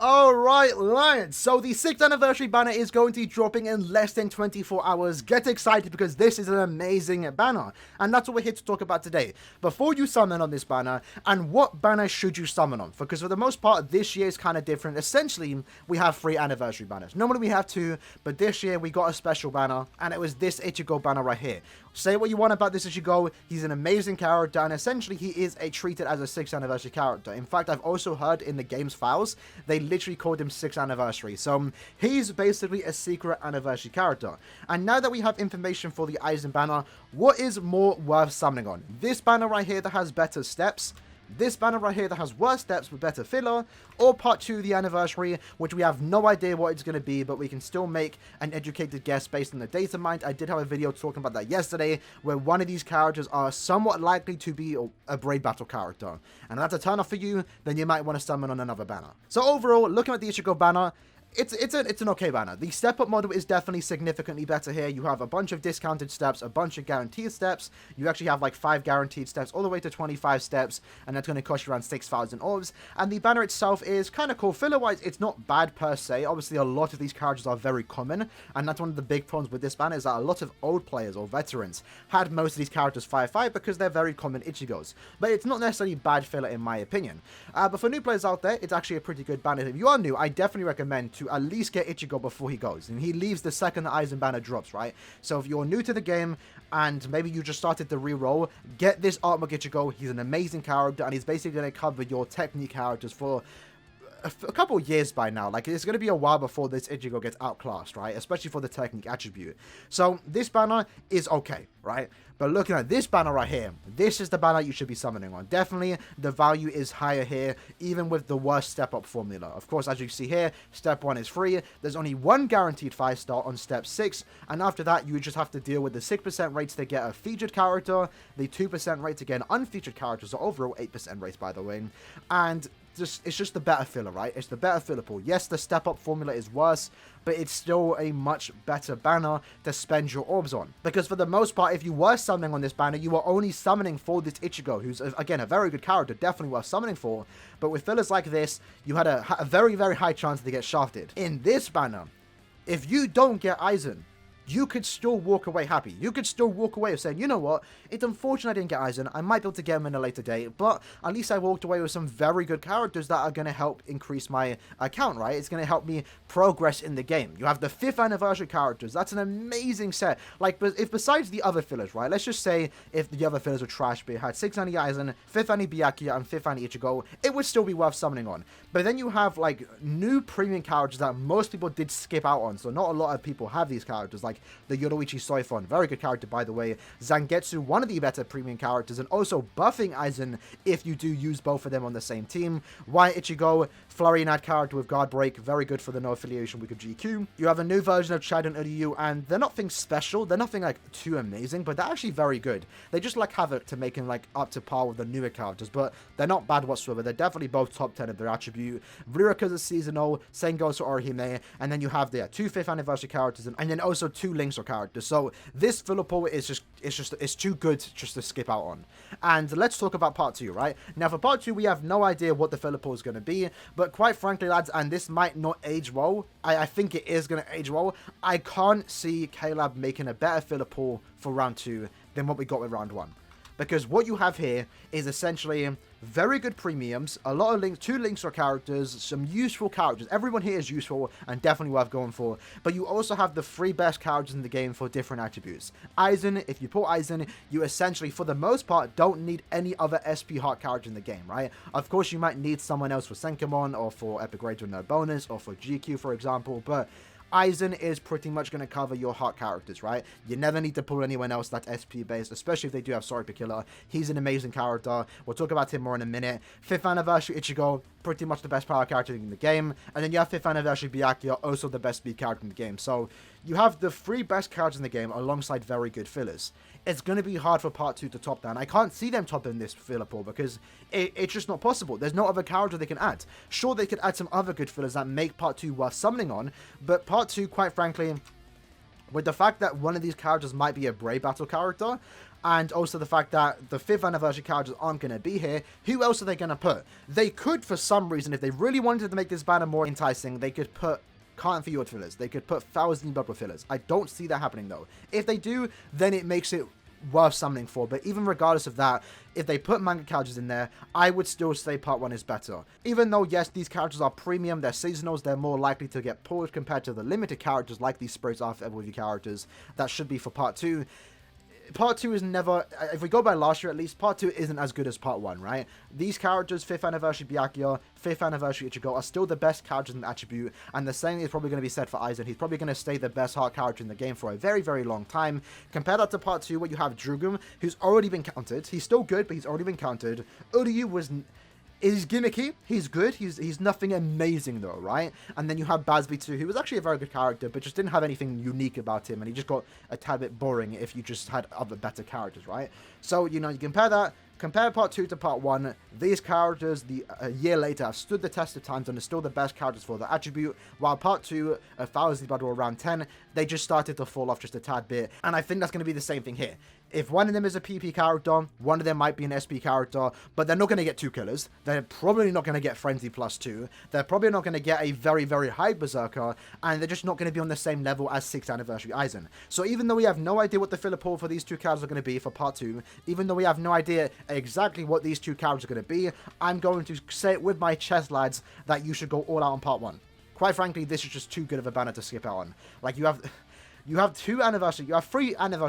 Alright, Lions, so the 6th anniversary banner is going to be dropping in less than 24 hours. Get excited because this is an amazing banner, and that's what we're here to talk about today. Before you summon on this banner, and what banner should you summon on? Because for the most part, this year is kind of different. Essentially, we have 3 anniversary banners. Normally we have 2, but this year we got a special banner, and it was this Ichigo banner right here. Say what you want about this Ichigo, he's an amazing character, and essentially he is treated as a 6th anniversary character. In fact, I've also heard in the game's files, they literally called him 6th anniversary. So he's basically a secret anniversary character. And now that we have information for the Aizen banner, what is more worth summoning on? This banner right here that has better steps, this banner right here that has worse steps but better filler, or part 2 of the anniversary, which we have no idea what it's going to be, but we can still make an educated guess based on the data mined. I did have a video talking about that yesterday, where one of these characters are somewhat likely to be a Brave Battle character. And if that's a turn off for you, then you might want to summon on another banner. So overall, looking at the Ichigo banner, it's an okay banner. The step up model is definitely significantly better here. You have a bunch of discounted steps, a bunch of guaranteed steps. You actually have like 5 guaranteed steps all the way to 25 steps, and that's going to cost you around 6,000 orbs. And the banner itself is kind of cool. Filler wise, it's not bad per se. Obviously, a lot of these characters are very common, and that's one of the big problems with this banner, is that a lot of old players or veterans had most of these characters 5-5 because they're very common Ichigos. But it's not necessarily bad filler in my opinion. But for new players out there, it's actually a pretty good banner. If you are new, I definitely recommend to at least get Ichigo before he goes, and he leaves the second the Aizen banner drops, right? So if you're new to the game and maybe you just started the reroll, get this Artmog Ichigo. He's an amazing character, and he's basically going to cover your technique characters for a couple years by now. Like, it's going to be a while before this Ichigo gets outclassed, right? Especially for the technique attribute. So this banner is okay, right? But looking at this banner right here, this is the banner you should be summoning on. Definitely the value is higher here, even with the worst step up formula. Of course, as you see here, step 1 is free. There's only 1 guaranteed 5-star on step 6, and after that you just have to deal with the 6% rates to get a featured character, the 2% rate to get an unfeatured character, so overall 8% rates by the way, and it's just the better filler, right? It's the better filler pool. Yes, the step up formula is worse, but it's still a much better banner to spend your orbs on. Because for the most part, if you were summoning on this banner, you were only summoning for this Ichigo, who's, again, a very good character, definitely worth summoning for. But with fillers like this, you had a very, very high chance to get shafted. In this banner, if you don't get Aizen, you could still walk away happy. You could still walk away saying, you know what, it's unfortunate I didn't get Aizen. I might be able to get him in a later date, but at least I walked away with some very good characters that are going to help increase my account, right? It's going to help me progress in the game. You have the 5th anniversary characters. That's an amazing set. Like, if besides the other fillers, right? Let's just say if the other fillers were trash, but it had 6th Annie Aizen, 5th Annie Byakuya, and 5th Annie Ichigo, it would still be worth summoning on. But then you have, like, new premium characters that most people did skip out on, so not a lot of people have these characters, like the Yoruichi Soifon, very good character by the way, Zangetsu, one of the better premium characters, and also buffing Aizen if you do use both of them on the same team. White Ichigo, Flurry Nad character with guard break, very good for the no affiliation week of GQ. You have a new version of Chad and Uryu, and they're nothing special, they're nothing like too amazing, but they're actually very good. They just lack Havoc to make him like up to par with the newer characters, but they're not bad whatsoever. They're definitely both top 10 of their attribute. Rurika's a seasonal, same goes for Orihime, and then you have the 2 5th anniversary characters, and then also 2 Links or characters. So this filler pool is it's too good just to skip out on. And let's talk about part 2, right? Now for part 2, we have no idea what the filler pool is going to be, but quite frankly, lads, and this might not age well, I think it is going to age well, I can't see K-Lab making a better filler pool for round 2 than what we got with round 1. Because what you have here is essentially very good premiums, a lot of links, 2 links or characters, some useful characters. Everyone here is useful and definitely worth going for. But you also have the 3 best characters in the game for different attributes. Aizen, if you pull Aizen, you essentially, for the most part, don't need any other SP Heart character in the game, right? Of course, you might need someone else for Senkamon, or for Epic Rage with no bonus, or for GQ, for example, but Aizen is pretty much going to cover your heart characters, right? You never need to pull anyone else that's SP based, especially if they do have Sorry Killer. He's an amazing character. We'll talk about him more in a minute. 5th anniversary Ichigo, pretty much the best power character in the game. And then you have 5th anniversary Byakuya, also the best speed character in the game. So you have the 3 best characters in the game alongside very good fillers. It's going to be hard for part 2 to top that. And I can't see them topping this filler pool because it's just not possible. There's no other character they can add. Sure, they could add some other good fillers that make part 2 worth summoning on, but part 2, quite frankly, with the fact that one of these characters might be a Brave Battle character, and also the fact that the 5th anniversary characters aren't going to be here, who else are they going to put? They could, for some reason, if they really wanted to make this banner more enticing, they could put Can't Fjord fillers. They could put Thousand Bubble fillers. I don't see that happening, though. If they do, then it makes it worth summoning for. But even regardless of that, if they put manga characters in there, I would still say part 1 is better. Even though, yes, these characters are premium, they're seasonals, they're more likely to get pulled compared to the limited characters like these Spirits After Evolution characters that should be for part 2. Part 2 is never, if we go by last year at least, part 2 isn't as good as part 1, right? These characters, 5th anniversary Byakuya, 5th anniversary Ichigo, are still the best characters in the attribute, and the same is probably going to be said for Aizen. He's probably going to stay the best heart character in the game for a very, very long time. Compare that to part 2, where you have Drugum, who's already been counted. He's still good, but he's already been counted. Uryu is gimmicky, he's good, he's nothing amazing though, right? And then you have Basby too, who was actually a very good character, but just didn't have anything unique about him, and he just got a tad bit boring if you just had other better characters, right? So, you know, you compare that, compare part 2 to part 1, these characters, a year later, have stood the test of times and are still the best characters for the attribute, while part 2, 1,000 Battle around 10, they just started to fall off just a tad bit, and I think that's going to be the same thing here. If one of them is a PP character, one of them might be an SP character, but they're not going to get 2 killers. They're probably not going to get Frenzy +2. They're probably not going to get a very, very high Berserker, and they're just not going to be on the same level as 6th anniversary Aizen. So even though we have no idea what the filler pool for these 2 characters are going to be for part 2, even though we have no idea exactly what these 2 characters are going to be, I'm going to say it with my chest, lads, that you should go all out on part 1. Quite frankly, this is just too good of a banner to skip out on. Like, you have 3 anniversary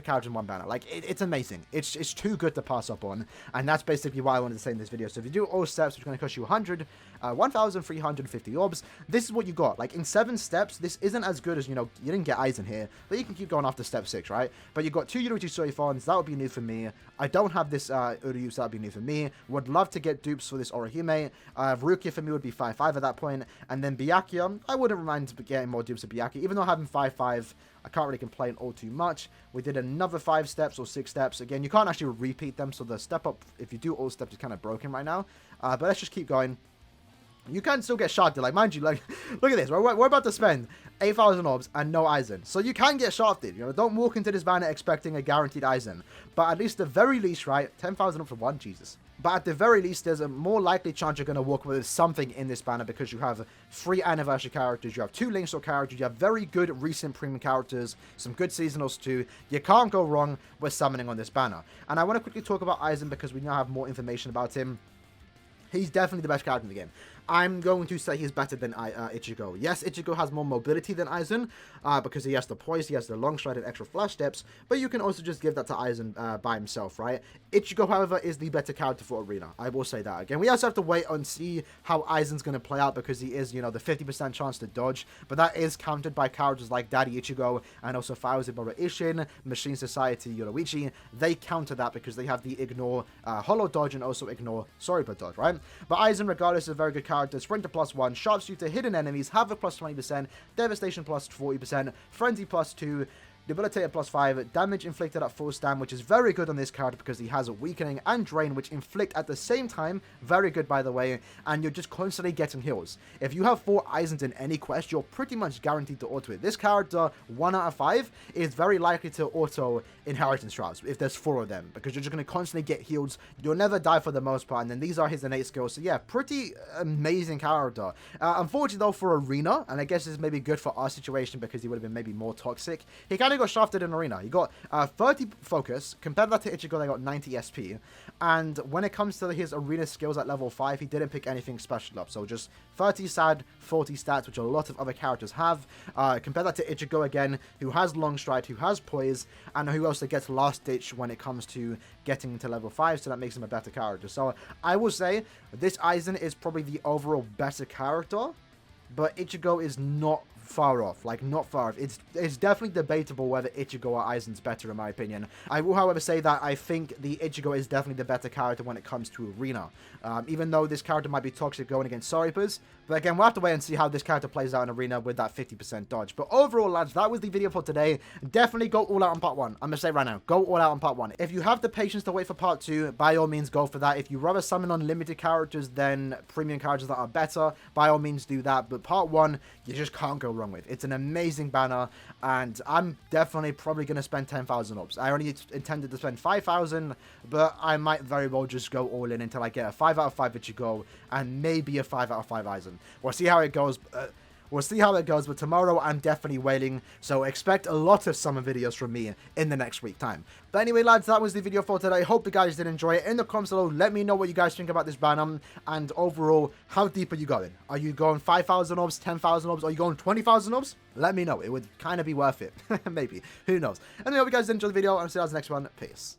characters in one banner. Like, it's amazing. It's too good to pass up on. And that's basically what I wanted to say in this video. So if you do all steps, which are going to cost you 1,350 orbs, this is what you got. Like, in 7 steps, this isn't as good as, you know, you didn't get Aizen here, but you can keep going after step 6, right? But you got 2 Yoruichi Soifons, that would be new for me. I don't have this Uryu, so that would be new for me. Would love to get dupes for this Orihime. Rukia for me would be 5-5 at that point. And then Byakuya, I wouldn't mind getting more dupes of Byakuya, even though having 5-5, I can't really complain all too much. We did another 5 steps or 6 steps. Again, you can't actually repeat them, so the step up, if you do all steps, is kind of broken right now. But let's just keep going. You can still get shafted. Like, mind you, like, look at this. We're about to spend 8,000 orbs and no Aizen. So you can get shafted. You know, don't walk into this banner expecting a guaranteed Aizen. But at least the very least, right, 10,000 up for 1, Jesus. But at the very least, there's a more likely chance you're going to walk with something in this banner because you have 3 anniversary characters, you have 2 Link Store characters, you have very good recent premium characters, some good seasonals too. You can't go wrong with summoning on this banner. And I want to quickly talk about Aizen because we now have more information about him. He's definitely the best character in the game. I'm going to say he's better than Ichigo. Yes, Ichigo has more mobility than Aizen, because he has the poise, he has the long stride and extra flash steps, but you can also just give that to Aizen by himself, right? Ichigo, however, is the better character for Arena. I will say that. Again, we also have to wait and see how Aizen's going to play out, because he is, you know, the 50% chance to dodge, but that is countered by characters like Daddy Ichigo, and also Faozibara Ishin, Machine Society Yoruichi. They counter that because they have the ignore hollow dodge and also ignore Soriba dodge, right? But Aizen, regardless, is a very good character. Sprinter +1, Sharpshooter, hidden enemies, Havoc +20%, Devastation +40%, Frenzy +2, Debilitator +5, damage inflicted at full stand, which is very good on this card because he has a weakening and drain, which inflict at the same time. Very good, by the way, and you're just constantly getting heals. If you have 4 Aizens in any quest, you're pretty much guaranteed to auto it. This character, 1 out of 5, is very likely to auto Inheritance Shrouds if there's 4 of them, because you're just going to constantly get heals. You'll never die for the most part, and then these are his innate skills. So yeah, pretty amazing character. Unfortunately though, for Arena, and I guess this is maybe good for our situation because he would have been maybe more toxic, he kind of got shafted in Arena. He got 30 focus. Compared that to Ichigo, they got 90 SP. And when it comes to his Arena skills at level 5, he didn't pick anything special up. So just 30 SAD, 40 stats, which a lot of other characters have. Compare that to Ichigo again, who has Long Stride, who has Poise, and who also gets Last Ditch when it comes to getting to level 5, so that makes him a better character. So I will say this Aizen is probably the overall better character, but Ichigo is not far off, like not far off. It's definitely debatable whether Ichigo or Aizen's better in my opinion. I will however say that I think the Ichigo is definitely the better character when it comes to Arena. Even though this character might be toxic going against Soripas, but again we'll have to wait and see how this character plays out in Arena with that 50% dodge. But overall lads, that was the video for today. Definitely go all out on part 1. I'm gonna say right now, go all out on part 1. If you have the patience to wait for part 2, by all means go for that. If you rather summon unlimited characters than premium characters that are better, by all means do that. But part 1, you just can't go wrong wrong with. It's an amazing banner, and I'm definitely probably going to spend 10,000 orbs. I only intended to spend 5,000, but I might very well just go all in until I get a 5 out of 5 Ichigo, and maybe a 5 out of 5 Aizen. We'll see how it goes. We'll see how it goes, but tomorrow I'm definitely wailing, so expect a lot of summer videos from me in the next week time. But anyway, lads, that was the video for today. Hope you guys did enjoy it. In the comments below, let me know what you guys think about this banner, and overall, how deep are you going? Are you going 5,000 orbs, 10,000 orbs? Are you going 20,000 orbs? Let me know. It would kind of be worth it. Maybe. Who knows? Anyway, hope you guys did enjoy the video, and I'll see you guys in the next one. Peace.